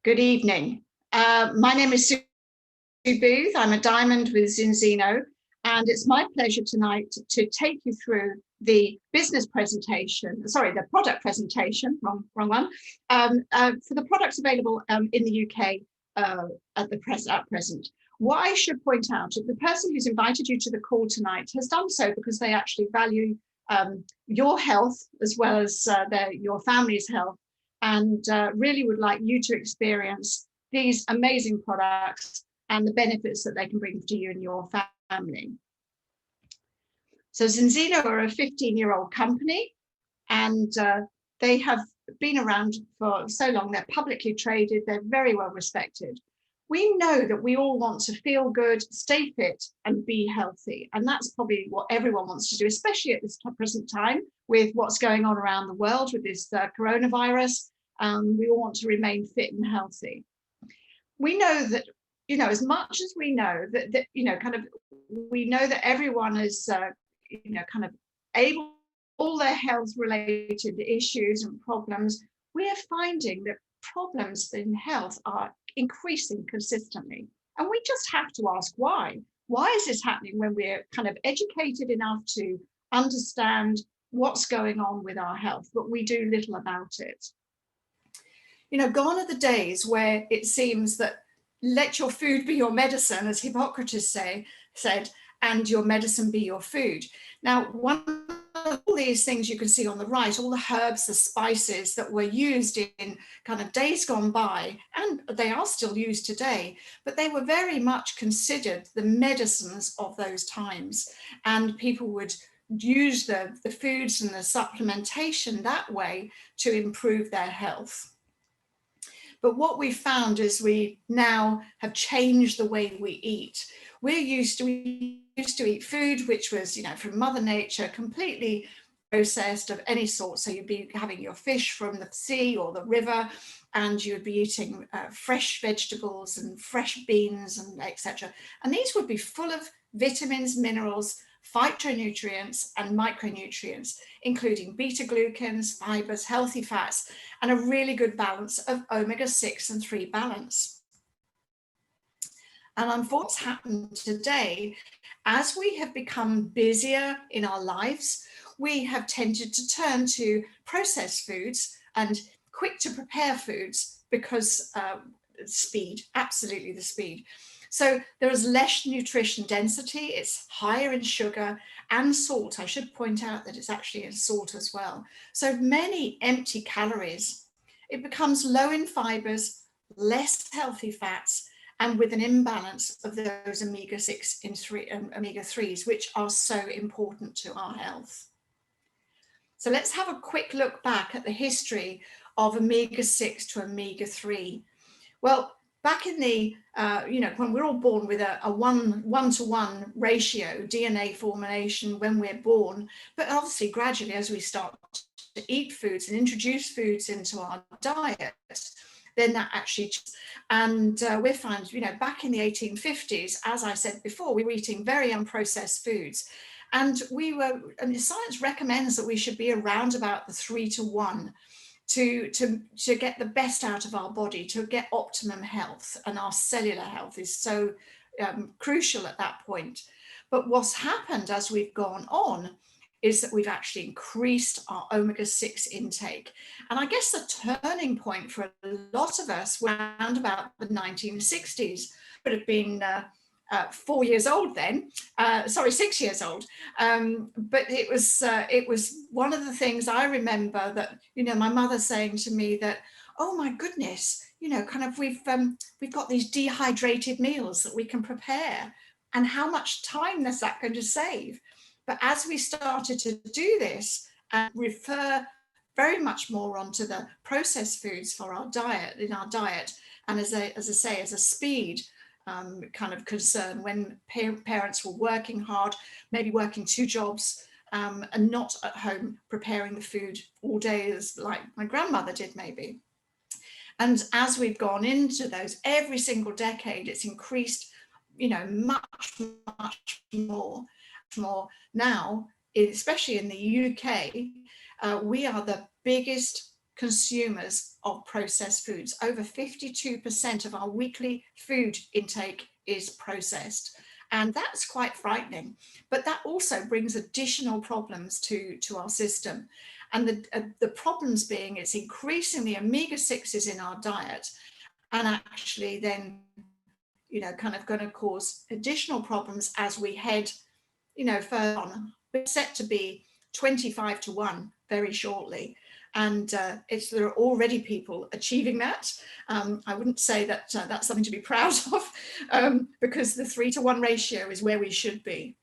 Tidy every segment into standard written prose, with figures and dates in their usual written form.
Good evening. My name is Sue Booth. I'm a diamond with Zinzino, and it's my pleasure tonight to take you through the business presentation, sorry, the product presentation, wrong one, for the products available in the UK at present. What I should point out is the person who's invited you to the call tonight has done so because they actually value your health as well as your family's health, and really would like you to experience these amazing products and the benefits that they can bring to you and your family. So Zinzino are a 15-year-old company, and they have been around for so long. They're publicly traded, they're very well respected. We know that we all want to feel good, stay fit, and be healthy. And that's probably what everyone wants to do, especially at this present time with what's going on around the world with this coronavirus. We all want to remain fit and healthy. We know that, as much as we know that we know that everyone is, able, all their health related issues and problems, we are finding that problems in health are increasing consistently. And we just have to ask why. Why is this happening when we're kind of educated enough to understand what's going on with our health, but we do little about it? Gone are the days where it seems that let your food be your medicine, as Hippocrates said, and your medicine be your food. Now, one of all these things you can see on the right, all the herbs, the spices that were used in kind of days gone by, and they are still used today, but they were very much considered the medicines of those times. And people would use the foods and the supplementation that way to improve their health. But what we found is we now have changed the way we eat. We used to eat food which was, from Mother Nature, completely processed of any sort. So you'd be having your fish from the sea or the river, and you'd be eating fresh vegetables and fresh beans and etc. And these would be full of vitamins, minerals, phytonutrients and micronutrients, including beta-glucans, fibers, healthy fats, and a really good balance of omega-6 and 3 balance. And unfortunately, what's happened today, as we have become busier in our lives, we have tended to turn to processed foods and quick to prepare foods because speed, absolutely the speed. So there is less nutrition density, it's higher in sugar and salt. I should point out that it's actually in salt as well. So many empty calories. It becomes low in fibers, less healthy fats, and with an imbalance of those omega-6 and omega-3s, which are so important to our health. So let's have a quick look back at the history of omega-6 to omega-3. Well, back in the, when we're all born with a one-to-one ratio, DNA formation when we're born, but obviously gradually as we start to eat foods and introduce foods into our diet, then that actually, and we find, back in the 1850s, as I said before, we were eating very unprocessed foods. And the science recommends that we should be around about the 3-to-1 to get the best out of our body, to get optimum health, and our cellular health is so crucial at that point. But what's happened as we've gone on is that we've actually increased our omega-6 intake. And I guess the turning point for a lot of us was around about the 1960s. Would have been 4 years old then, 6 years old. But it was one of the things I remember that, my mother saying to me that, oh my goodness, we've got these dehydrated meals that we can prepare, and how much time is that going to save? But as we started to do this and refer very much more onto the processed foods for our diet, and as I say, as a speed kind of concern, when parents were working hard, maybe working 2 jobs, and not at home preparing the food all day, as like my grandmother did maybe. And as we've gone into those, every single decade, it's increased, much more now, especially in the UK. We are the biggest consumers of processed foods. Over 52% of our weekly food intake is processed. And that's quite frightening. But that also brings additional problems to our system. And the problems being it's increasing the omega-6s in our diet, and actually then, kind of going to cause additional problems as we head, further on. We're set to be 25 to 1 very shortly. And there are already people achieving that. I wouldn't say that that's something to be proud of, because the 3 to 1 ratio is where we should be.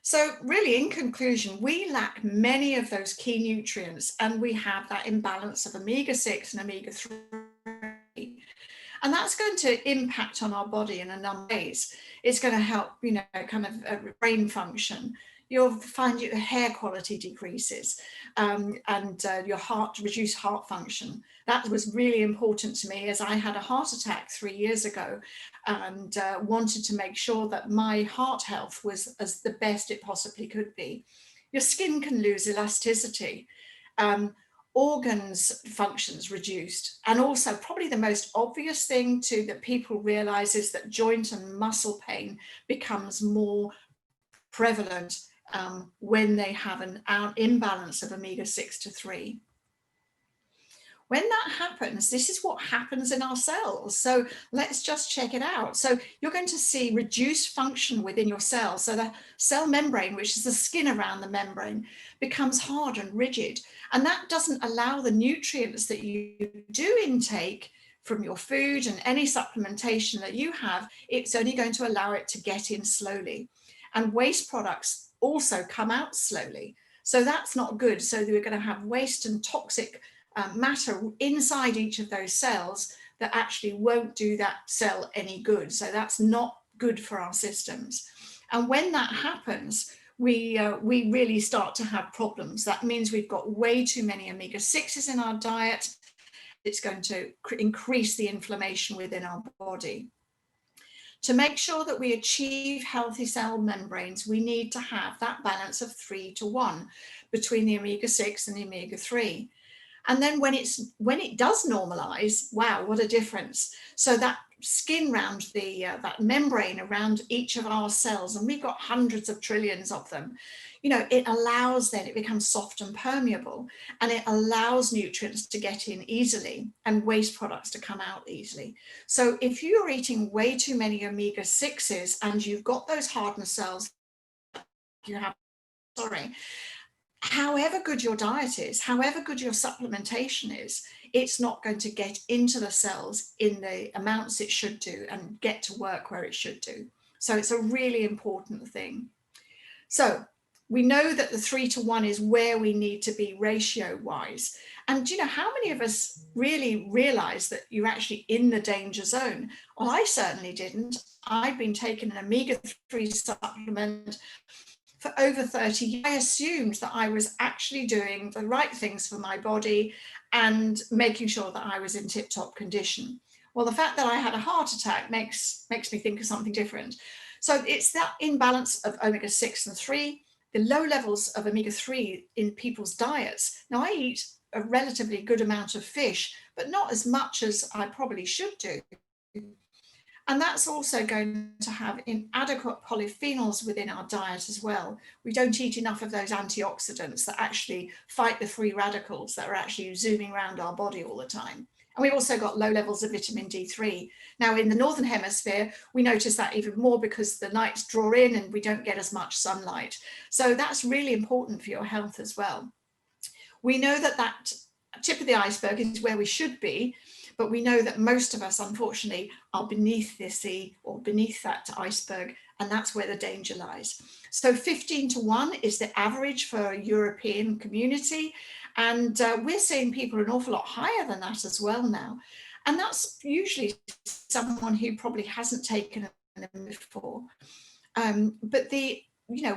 So really, in conclusion, we lack many of those key nutrients, and we have that imbalance of omega-6 and omega-3. And that's going to impact on our body in a number of ways. It's going to help, kind of brain function. You'll find your hair quality decreases, and your reduced heart function. That was really important to me, as I had a heart attack 3 years ago, and wanted to make sure that my heart health was as the best it possibly could be. Your skin can lose elasticity. Organs functions reduced, and also probably the most obvious thing that people realize is that joint and muscle pain becomes more prevalent when they have an imbalance of omega-6 to 3. When that happens, this is what happens in our cells. So let's just check it out. So you're going to see reduced function within your cells. So the cell membrane, which is the skin around the membrane, becomes hard and rigid. And that doesn't allow the nutrients that you do intake from your food and any supplementation that you have. It's only going to allow it to get in slowly. And waste products also come out slowly. So that's not good. So we're going to have waste and toxic matter inside each of those cells that actually won't do that cell any good. So that's not good for our systems. And when that happens, we really start to have problems. That means we've got way too many omega-6s in our diet. It's going to increase the inflammation within our body. To make sure that we achieve healthy cell membranes, we need to have that balance of 3 to 1 between the omega-6 and the omega-3. And then when it does normalize, wow, what a difference. So that skin around that membrane around each of our cells, and we've got hundreds of trillions of them, it allows, then it becomes soft and permeable, and it allows nutrients to get in easily and waste products to come out easily. So if you're eating way too many omega-6s and you've got those hardened cells, however good your diet is, however good your supplementation is, it's not going to get into the cells in the amounts it should do and get to work where it should do. So it's a really important thing. So we know that the 3 to 1 is where we need to be ratio wise. And how many of us really realize that you're actually in the danger zone? Well, I certainly didn't. I've been taking an omega-3 supplement for over 30 years. I assumed that I was actually doing the right things for my body and making sure that I was in tip-top condition. Well, the fact that I had a heart attack makes me think of something different. So it's that imbalance of omega-6 and 3, the low levels of omega-3 in people's diets. Now, I eat a relatively good amount of fish, but not as much as I probably should do. And that's also going to have inadequate polyphenols within our diet as well. We don't eat enough of those antioxidants that actually fight the free radicals that are actually zooming around our body all the time. And we've also got low levels of vitamin D3. Now, in the Northern Hemisphere, we notice that even more because the nights draw in and we don't get as much sunlight. So that's really important for your health as well. We know that tip of the iceberg is where we should be, but we know that most of us, unfortunately, are beneath the sea or beneath that iceberg, and that's where the danger lies. So 15 to 1 is the average for a European community, and we're seeing people an awful lot higher than that as well now. And that's usually someone who probably hasn't taken them before. But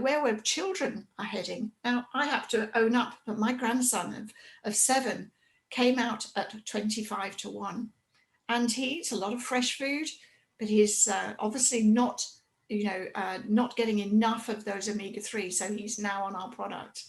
where our children are heading. Now, I have to own up that my grandson of 7 came out at 25 to 1, and he eats a lot of fresh food, but he's obviously not getting enough of those omega-3, so he's now on our product.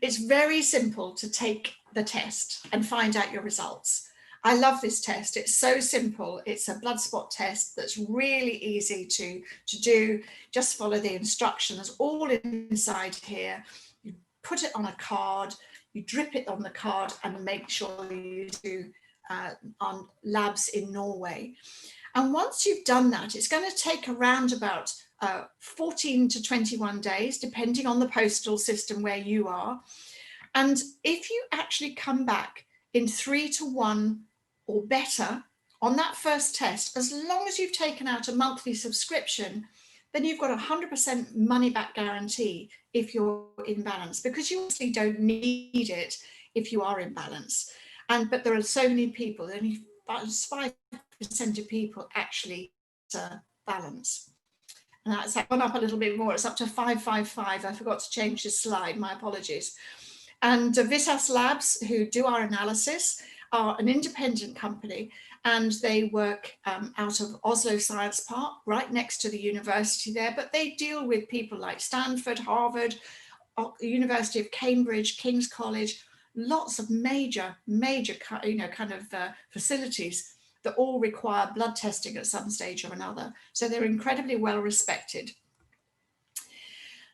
It's very simple to take the test and find out your results. I love this test. It's so simple. It's a blood spot test that's really easy to do. Just follow the instructions, all inside here. You put it on a card, you drip it on the card, and make sure you do on labs in Norway. And once you've done that, it's going to take around about 14 to 21 days, depending on the postal system where you are. And if you actually come back in 3 to 1 or better on that first test, as long as you've taken out a monthly subscription, then you've got a 100% money back guarantee if you're in balance, because you obviously don't need it if you are in balance. But there are so many people, only 5% of people actually balance. And that's gone up a little bit more. It's up to 555. I forgot to change this slide, my apologies. And Vitas Labs, who do our analysis, are an independent company, and they work out of Oslo Science Park, right next to the university there, but they deal with people like Stanford, Harvard, University of Cambridge, King's College, lots of major facilities that all require blood testing at some stage or another. So they're incredibly well respected.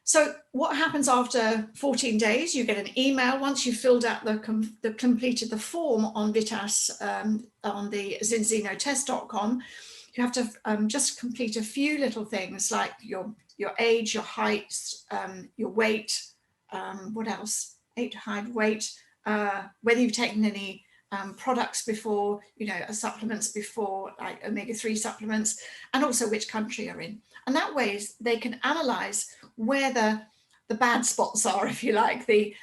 So what happens after 14 days? You get an email once you've filled out completed the form on Vitas, on the zinzenotest.com. You have to just complete a few little things like your age, your height, your weight, what else? Height, weight, whether you've taken any products before, supplements before, like omega-3 supplements, and also which country you're in. And that way they can analyze where the bad spots are, if you like, the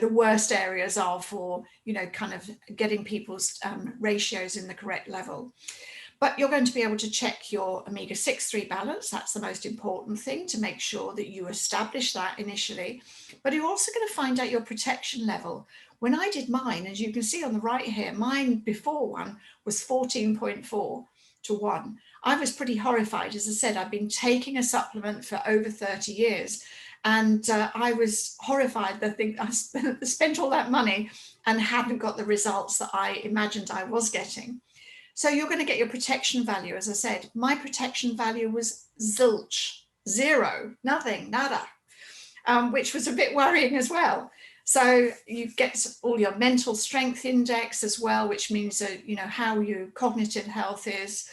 worst areas are for, kind of getting people's ratios in the correct level. But you're going to be able to check your omega-6/3 balance. That's the most important thing, to make sure that you establish that initially. But you're also going to find out your protection level. When I did mine, as you can see on the right here, mine before one was 14.4 to 1. I was pretty horrified. As I said, I've been taking a supplement for over 30 years. And I was horrified that I spent all that money and hadn't got the results that I imagined I was getting. So you're going to get your protection value. As I said, my protection value was zilch, 0, nothing, nada, which was a bit worrying as well. So you get all your mental strength index as well, which means how your cognitive health is.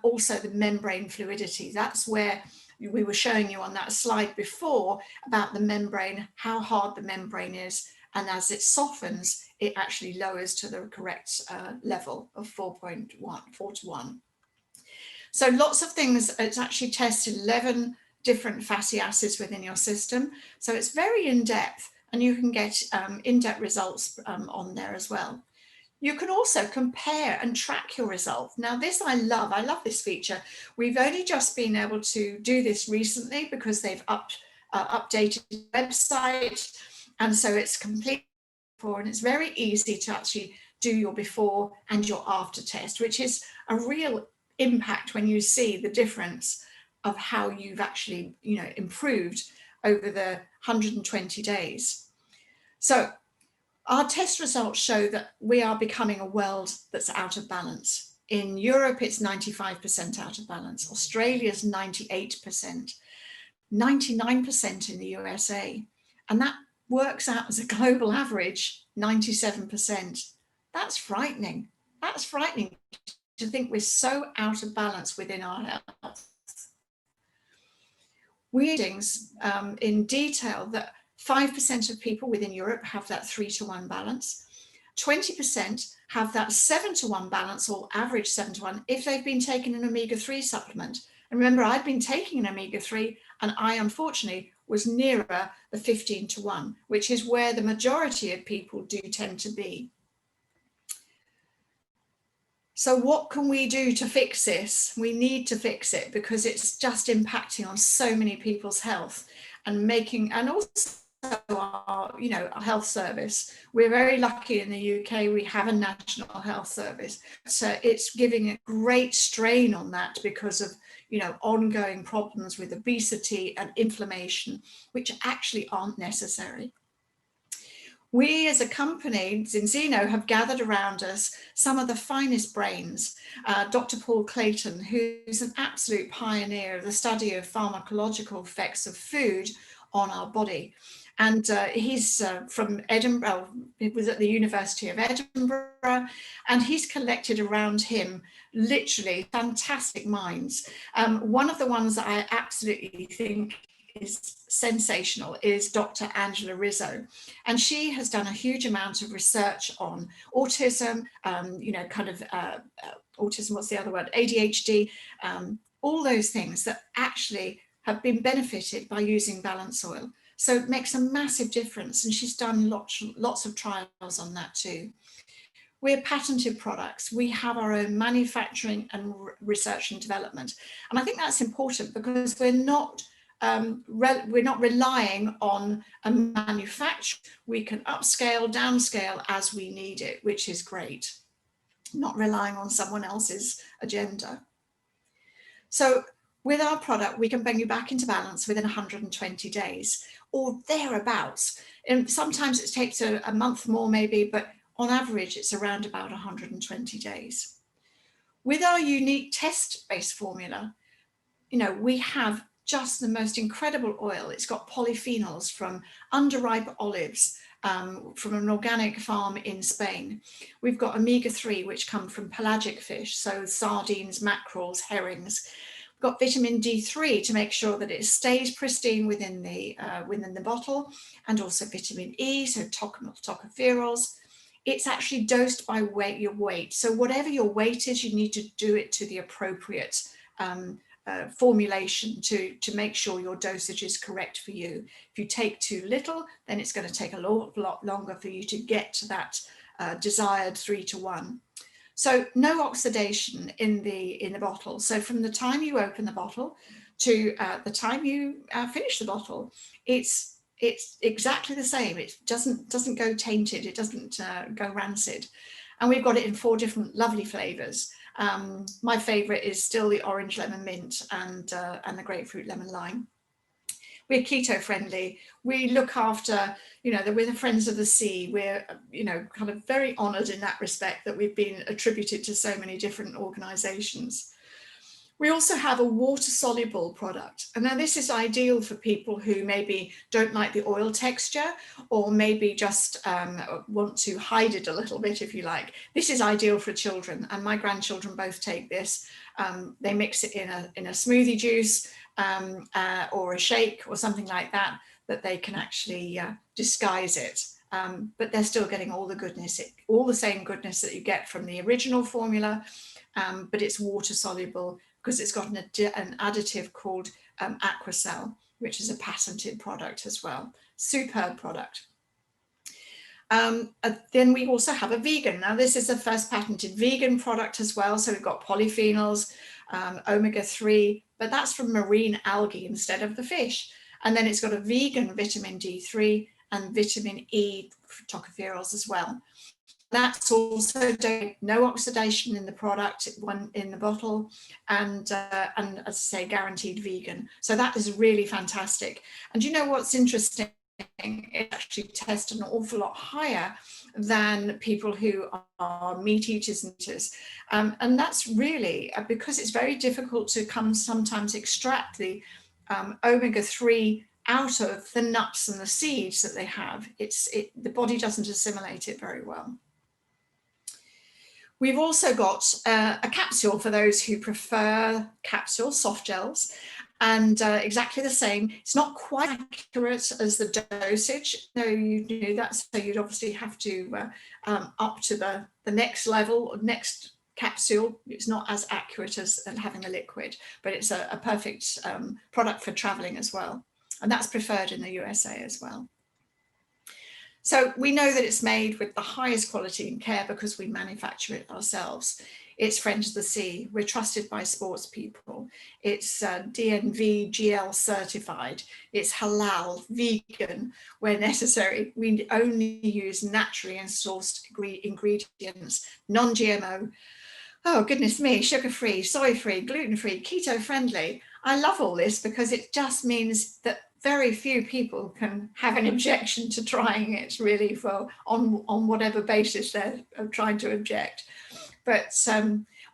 Also the membrane fluidity. That's where we were showing you on that slide before about the membrane, how hard the membrane is. And as it softens, it actually lowers to the correct level of 4 to 1. So lots of things. It's actually tested 11 different fatty acids within your system. So it's very in-depth, and you can get in-depth results on there as well. You can also compare and track your results. Now this I love this feature. We've only just been able to do this recently because they've updated the website. And so it's complete and it's very easy to actually do your before and your after test, which is a real impact when you see the difference of how you've actually, improved over the 120 days. So our test results show that we are becoming a world that's out of balance. In Europe, it's 95% out of balance. Australia's 98%, 99% in the USA. And that works out as a global average, 97%. That's frightening. That's frightening to think we're so out of balance within our health. Readings in detail that 5% of people within Europe have that 3 to 1 balance. 20% have that 7 to 1 balance, or average 7 to 1, if they've been taking an omega-3 supplement. And remember, I'd been taking an omega-3 and I unfortunately was nearer the 15 to 1, which is where the majority of people do tend to be. So what can we do to fix this? We need to fix it because it's just impacting on so many people's health and also our, our health service. We're very lucky in the UK, we have a national health service. So it's giving a great strain on that because of, ongoing problems with obesity and inflammation, which actually aren't necessary. We as a company, Zinzino, have gathered around us some of the finest brains. Dr. Paul Clayton, who's an absolute pioneer of the study of pharmacological effects of food on our body. And he's from Edinburgh, he was at the University of Edinburgh, and he's collected around him literally fantastic minds. One of the ones that I absolutely think is sensational is Dr. Angela Rizzo. And she has done a huge amount of research on autism, autism, what's the other word? ADHD, all those things that actually have been benefited by using balance oil. So it makes a massive difference. And she's done lots of trials on that too. We're patented products. We have our own manufacturing and research and development. And I think that's important because we're not relying on a manufacturer. We can upscale, downscale as we need it, which is great. Not relying on someone else's agenda. So with our product, we can bring you back into balance within 120 days or thereabouts. And sometimes it takes a month more maybe, but on average, it's around about 120 days. With our unique test-based formula, we have just the most incredible oil. It's got polyphenols from underripe olives from an organic farm in Spain. We've got omega-3, which come from pelagic fish, so sardines, mackerels, herrings. We've got vitamin D3 to make sure that it stays pristine within the bottle, and also vitamin E, so tocopherols. It's actually dosed by your weight. So whatever your weight is, you need to do it to the appropriate formulation to make sure your dosage is correct for you. If you take too little, then it's going to take a lot longer for you to get to that desired 3:1. So no oxidation in the bottle. So from the time you open the bottle to the time you finish the bottle, it's exactly the same. It doesn't go tainted. It doesn't go rancid. And we've got it in 4 different lovely flavors. My favorite is still the orange lemon mint and the grapefruit lemon lime. We're keto friendly. We look after, we're the Friends of the Sea. We're, kind of very honored in that respect that we've been attributed to so many different organizations. We also have a water-soluble product. And now this is ideal for people who maybe don't like the oil texture or maybe just want to hide it a little bit, if you like. This is ideal for children, and my grandchildren both take this. They mix it in a smoothie juice or a shake or something like that they can actually disguise it. But they're still getting all the goodness, all the same goodness that you get from the original formula, but it's water-soluble, because it's got an additive called Aquacel, which is a patented product as well. Superb product. Then we also have a vegan. Now this is the first patented vegan product as well. So we've got polyphenols, omega-3, but that's from marine algae instead of the fish. And then it's got a vegan vitamin D3 and vitamin E tocopherols as well. That's also no oxidation in the product, in the bottle, and as I say, guaranteed vegan. So that is really fantastic. And you know what's interesting? It actually tests an awful lot higher than people who are meat eaters and eaters. And that's really because it's very difficult to sometimes extract the omega-3 out of the nuts and the seeds that they have. The body doesn't assimilate it very well. We've also got a capsule for those who prefer capsules, soft gels, and exactly the same. It's not quite accurate as the dosage. No, you knew that, so you'd obviously have to up to the next level, next capsule. It's not as accurate as having a liquid, but it's a perfect product for traveling as well. And that's preferred in the USA as well. So we know that it's made with the highest quality and care because we manufacture it ourselves. It's Friends of the Sea. We're trusted by sports people. It's DNV GL certified. It's halal, vegan where necessary. We only use naturally sourced ingredients, non-GMO. Oh, goodness me, sugar-free, soy-free, gluten-free, keto-friendly. I love all this because it just means that very few people can have an objection to trying it really on whatever basis they're trying to object. But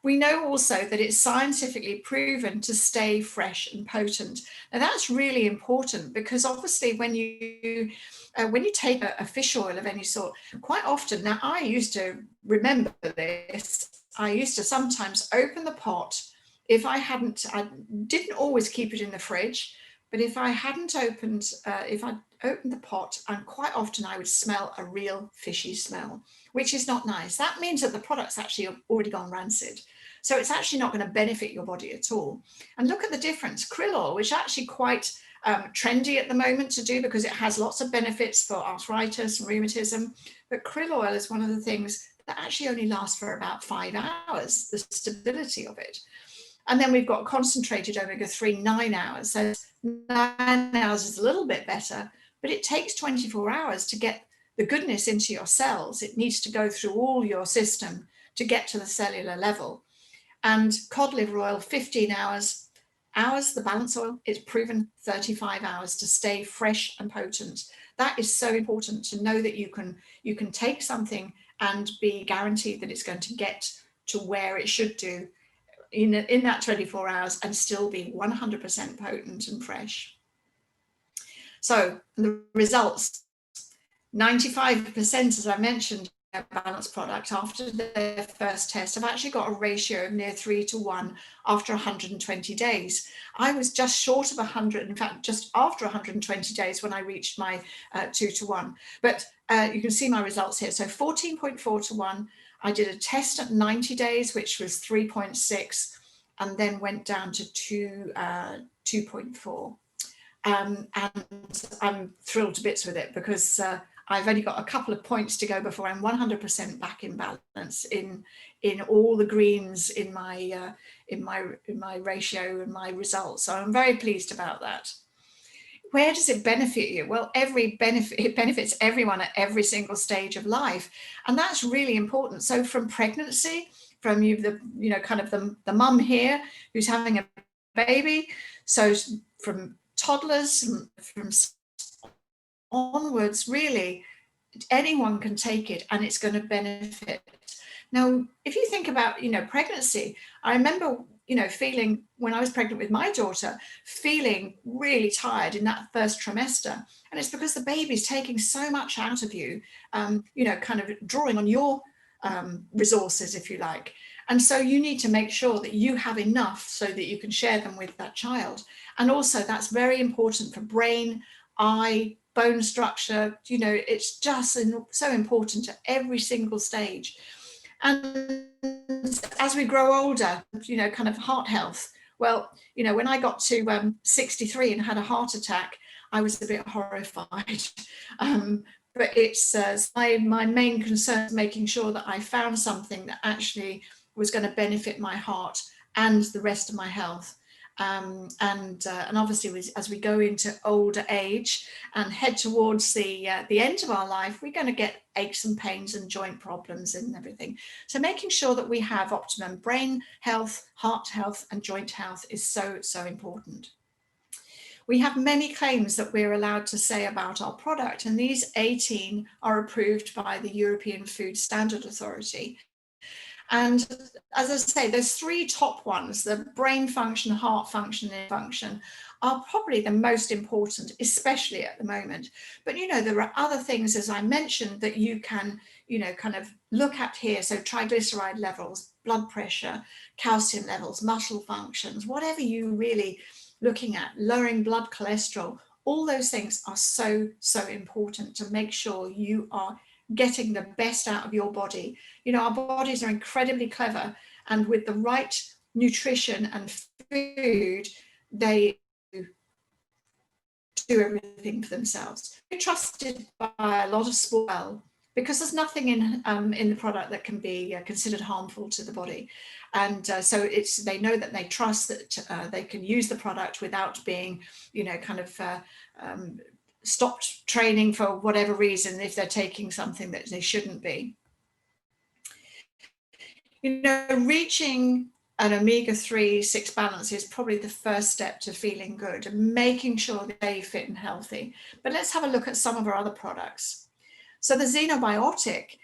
we know also that it's scientifically proven to stay fresh and potent. Now that's really important, because obviously when you take a fish oil of any sort, quite often, now I used to remember this, I used to sometimes open the pot if I didn't always keep it in the fridge, but if I opened the pot, and quite often I would smell a real fishy smell, which is not nice. That means that the product's actually already gone rancid. So it's actually not going to benefit your body at all. And look at the difference. Krill oil, which is actually quite trendy at the moment to do, because it has lots of benefits for arthritis and rheumatism. But krill oil is one of the things that actually only lasts for about 5 hours, the stability of it. And then we've got concentrated omega-3, 9 hours. So 9 hours is a little bit better, but it takes 24 hours to get the goodness into your cells. It needs to go through all your system to get to the cellular level. And cod liver oil, 15 hours. The balance oil, it's proven 35 hours to stay fresh and potent. That is so important, to know that you can take something and be guaranteed that it's going to get to where it should do in that 24 hours and still be 100% potent and fresh. So the results, 95%, as I mentioned, balanced product after their first test have actually got a ratio of near 3 to 1 after 120 days. I was just short of 100, in fact, just after 120 days when I reached my 2 to 1. But you can see my results here. So 14.4 to 1. I did a test at 90 days, which was 3.6, and then went down to 2.4. And I'm thrilled to bits with it, because I've only got a couple of points to go before I'm 100% back in balance in all the greens in my ratio and my results. So I'm very pleased about that. Where does it benefit you? Well, it benefits everyone at every single stage of life, and that's really important. So from pregnancy, from the mum here who's having a baby, so from toddlers, from onwards, really, anyone can take it and it's going to benefit. Now, if you think about, pregnancy, I remember, feeling, when I was pregnant with my daughter, feeling really tired in that first trimester. And it's because the baby's taking so much out of you, kind of drawing on your resources, if you like. And so you need to make sure that you have enough so that you can share them with that child. And also that's very important for brain, eye, bone structure. It's just so important at every single stage. And as we grow older, kind of heart health. Well, when I got to 63 and had a heart attack, I was a bit horrified. But it's my main concern is making sure that I found something that actually was going to benefit my heart and the rest of my health. And obviously, as we go into older age and head towards the end of our life, we're going to get aches and pains and joint problems and everything. So making sure that we have optimum brain health, heart health, and joint health is so, so important. We have many claims that we're allowed to say about our product, and these 18 are approved by the European Food Standard Authority. And as I say, there's 3 top ones: the brain function, heart function, and function are probably the most important, especially at the moment. But, there are other things, as I mentioned, that you can, kind of look at here. So triglyceride levels, blood pressure, calcium levels, muscle functions, whatever you really looking at, lowering blood cholesterol, all those things are so, so important to make sure you are getting the best out of your body. Our bodies are incredibly clever, and with the right nutrition and food, they do everything for themselves. We're trusted by a lot of sport because there's nothing in the product that can be considered harmful to the body. And so they know that they trust that they can use the product without being, stopped training for whatever reason if they're taking something that they shouldn't be. Reaching an omega-3 6 balance is probably the first step to feeling good and making sure they stay fit and healthy. But let's have a look at some of our other products. So the Xenobiotic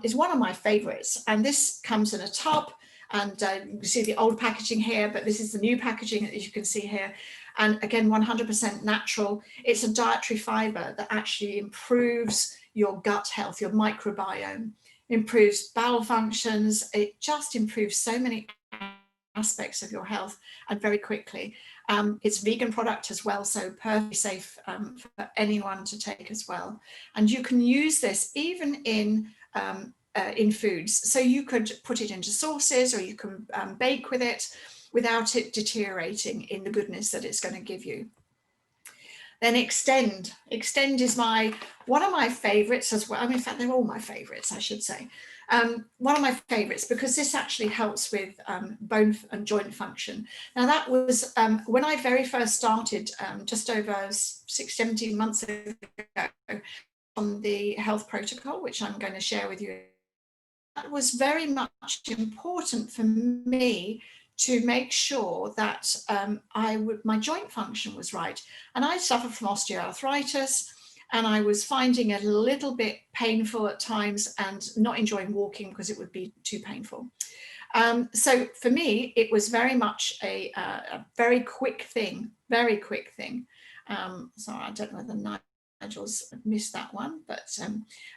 is one of my favorites, and this comes in a tub, and you can see the old packaging here, but this is the new packaging that you can see here. And again, 100% natural. It's a dietary fiber that actually improves your gut health, your microbiome, improves bowel functions. It just improves so many aspects of your health, and very quickly. It's vegan product as well, so perfectly safe for anyone to take as well. And you can use this even in foods. So you could put it into sauces, or you can bake with it without it deteriorating in the goodness that it's going to give you. Then Extend. Extend is one of my favorites as well. I mean, in fact, they're all my favorites, I should say. One of my favorites, because this actually helps with bone and joint function. Now, that was when I very first started, just over 17 months ago, on the health protocol, which I'm going to share with you. That was very much important for me to make sure that my joint function was right. And I suffer from osteoarthritis, and I was finding it a little bit painful at times and not enjoying walking because it would be too painful. So for me, it was very much a very quick thing, very quick thing. Sorry, I don't know whether Nigel's missed that one, but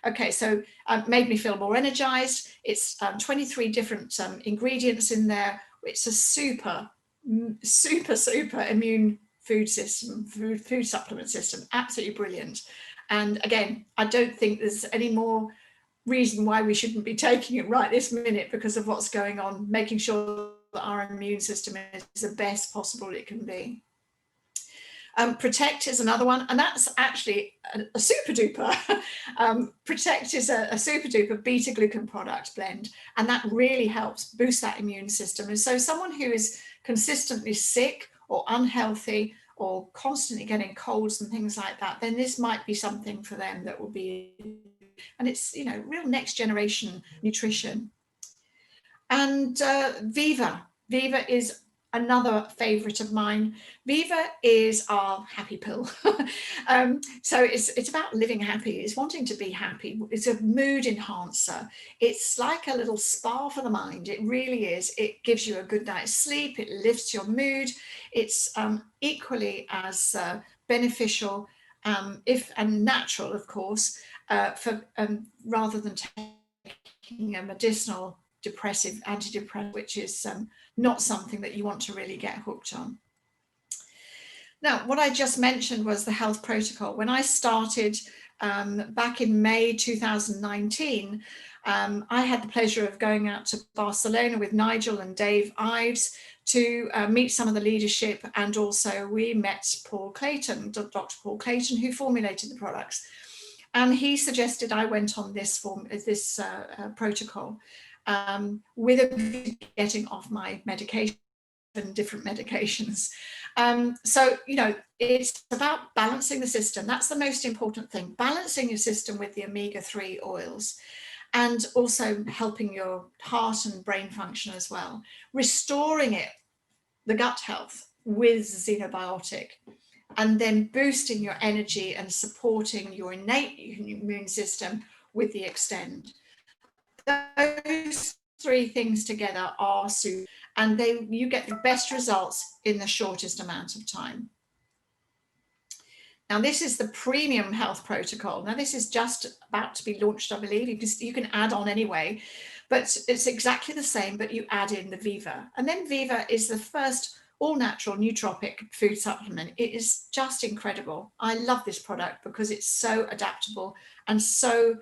okay, so made me feel more energized. It's 23 different ingredients in there. It's a super immune food system, food supplement system, absolutely brilliant. And again, I don't think there's any more reason why we shouldn't be taking it right this minute because of what's going on, making sure that our immune system is the best possible it can be. Protect is another one, and that's actually a super duper. Protect is a super duper beta glucan product blend, and that really helps boost that immune system. And so someone who is consistently sick or unhealthy or constantly getting colds and things like that, then this might be something for them that will be, and it's, you know, real next generation nutrition. And Viva. Viva is another favorite of mine. Viva is our happy pill. So it's about living happy. It's wanting to be happy. It's a mood enhancer. It's like a little spa for the mind. It really is. It gives you a good night's sleep. It lifts your mood. It's equally as beneficial, if and natural, of course, for rather than taking a medicinal antidepressant, which is not something that you want to really get hooked on. Now, what I just mentioned was the health protocol. When I started back in May 2019, I had the pleasure of going out to Barcelona with Nigel and Dave Ives to meet some of the leadership, and also we met Paul Clayton, Dr. Paul Clayton, who formulated the products. And he suggested I went on this protocol with a view to getting off my medication and different medications. So, you know, it's about balancing the system. That's the most important thing, balancing your system with the omega-3 oils, and also helping your heart and brain function as well, restoring the gut health with Xenobiotic, and then boosting your energy and supporting your innate immune system with the Extend. Those three things together are super, and you get the best results in the shortest amount of time. Now, this is the premium health protocol. Now, this is just about to be launched, I believe. You can add on anyway, but it's exactly the same, but you add in the Viva. And then Viva is the first all-natural nootropic food supplement. It is just incredible. I love this product because it's so adaptable and so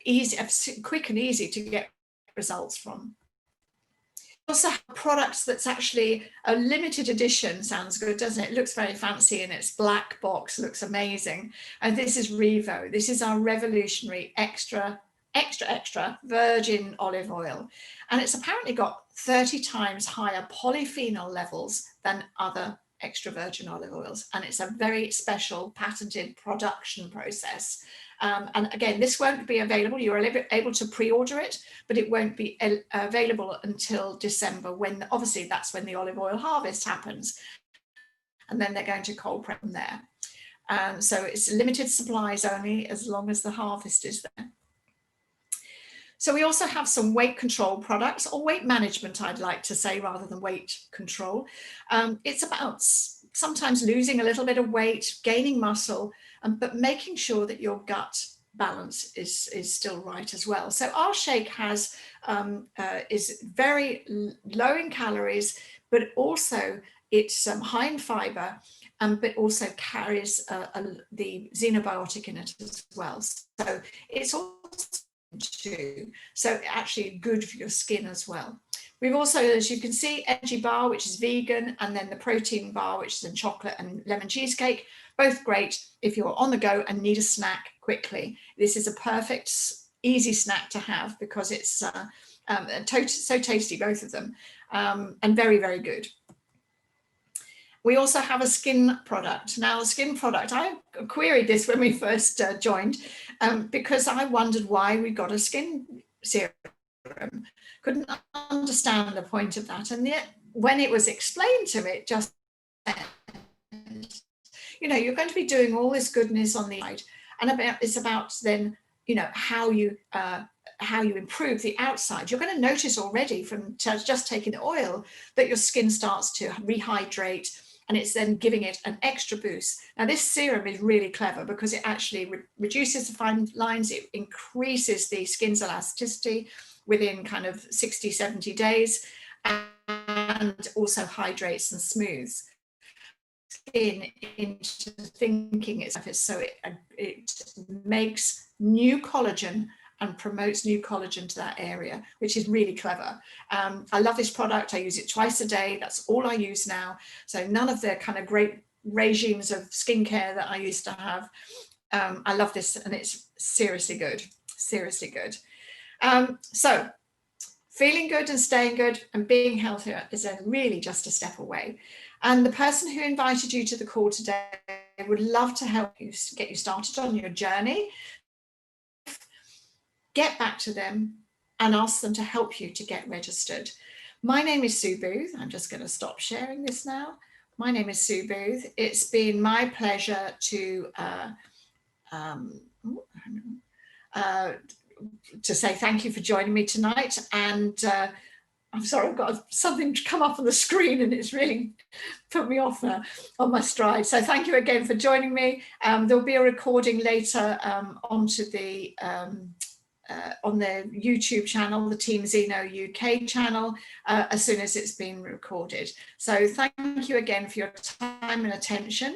easy, quick and easy to get results from. Also have products that's actually a limited edition. Sounds good, doesn't it? It looks very fancy, and its black box looks amazing. And this is Revo. This is our revolutionary extra virgin olive oil, and it's apparently got 30 times higher polyphenol levels than other extra virgin olive oils, and it's a very special patented production process. And again, this won't be available. You're able to pre-order it, but it won't be available until December, when obviously that's when the olive oil harvest happens. And then they're going to cold press from there. So it's limited supplies only as long as the harvest is there. So we also have some weight control products, or weight management, I'd like to say, rather than weight control. It's about sometimes losing a little bit of weight, gaining muscle, but making sure that your gut balance is still right as well. So our shake has is very low in calories, but also it's high in fiber, but also carries the xenobiotic in it as well. So it's also so actually good for your skin as well. We've also, as you can see, energy bar, which is vegan, and then the protein bar, which is in chocolate and lemon cheesecake, both great if you're on the go and need a snack quickly. This is a perfect, easy snack to have because it's so tasty, both of them, and very, very good. We also have a skin product. Now, the skin product, I queried this when we first joined because I wondered why we got a skin serum. Couldn't understand the point of that. And yet, when it was explained to me, just, you know, you're going to be doing all this goodness on the side, and it's about then, you know, how you improve the outside. You're going to notice already from just taking the oil that your skin starts to rehydrate, and it's then giving it an extra boost. Now, this serum is really clever because it actually reduces the fine lines, it increases the skin's elasticity within kind of 60, 70 days, and also hydrates and smooths skin into thinking itself. So it makes new collagen and promotes new collagen to that area, which is really clever. I love this product. I use it twice a day. That's all I use now. So none of the kind of great regimes of skincare that I used to have. I love this, and it's seriously good, seriously good. So feeling good and staying good and being healthier is then really just a step away. And the person who invited you to the call today would love to help you get you started on your journey. Get back to them and ask them to help you to get registered. My name is Sue Booth. I'm just going to stop sharing this now. My name is Sue Booth. It's been my pleasure to say thank you for joining me tonight. And I'm sorry, I've got something to come up on the screen and it's really put me off on my stride. So thank you again for joining me. There'll be a recording later onto the on the YouTube channel, the Team Xeno UK channel, as soon as it's been recorded. So thank you again for your time and attention.